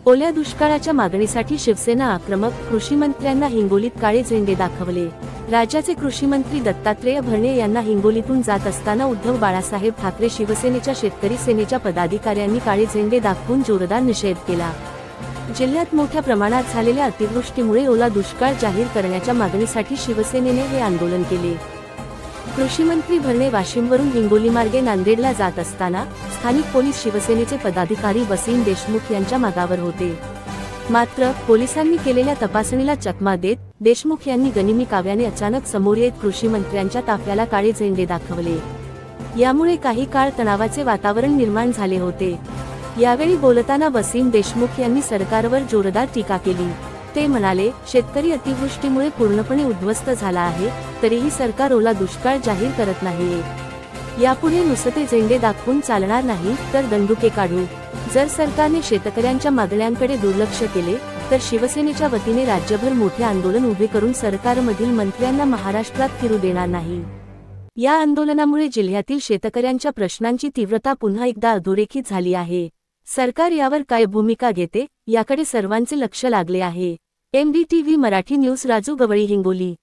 ओल्या दुष्काळाच्या मागणीसाठी शिवसेना आक्रमक, कृषीमंत्र्यांना हिंगोलीत काळे झेंडे दाखवले। राज्याचे कृषीमंत्री दत्तात्रेय भरणे यांना हिंगोलीतून जात असताना उद्धव बाळासाहेब ठाकरे शिवसेनेच्या शेतकरी सेनेच्या पदाधिकाऱ्यांनी काळे झेंडे दाखवून जोरदार निषेध केला। जिल्ह्यात मोठ्या प्रमाणात झालेल्या अतिवृष्टीमुळे ओला दुष्काळ जाहीर करण्याच्या मागणीसाठी शिवसेनेने हे आंदोलन केले। कृषीमंत्री भरणे वाशिमवरून हिंगोली मार्गे नांदेडला जात असताना स्थानिक पोलीस शिवसेनेचे पदाधिकारी वसीम देशमुख यांच्या मागावर होते। मात्र पोलिसांनी केलेल्या तपासणीला चकमा देत देशमुख यांनी गनिमी काव्याने अचानक समोर येत कृषीमंत्र्यांच्या ताफ्याला काळे झेंडे दाखवले। यामुळे काही काळ तणावाचे वातावरण निर्माण झाले होते। यावेळी बोलताना वसीम देशमुख यांनी सरकारवर जोरदार टीका केली। ते म्हणाले, शेतकरी अतिवृष्टीमुळे पूर्णपणे उद्ध्वस्त झाला आहे, तरीही सरकार ओला दुष्काळ जाहीर करत नाहीये। यापुढे नुसते झेंडे दाखवून चालणार नाही, तर दंडुके काढू। जर सरकारने शेतकऱ्यांच्या मागण्यांकडे दुर्लक्ष केले तर शिवसेनेच्या वतीने राज्यभर मोठे आंदोलन उभे करून सरकारमधील मंत्र्यांना महाराष्ट्रात फिरू देणार नाही। या आंदोलनामुळे जिल्ह्यातील शेतकऱ्यांच्या प्रश्नांची तीव्रता पुन्हा एकदा अधोरेखित झाली आहे। सरकार यावर काय भूमिका घेते याकडे सर्वांचे लक्ष लागले आहे। MDTV मराठी न्यूज राजू गवळी, हिंगोली।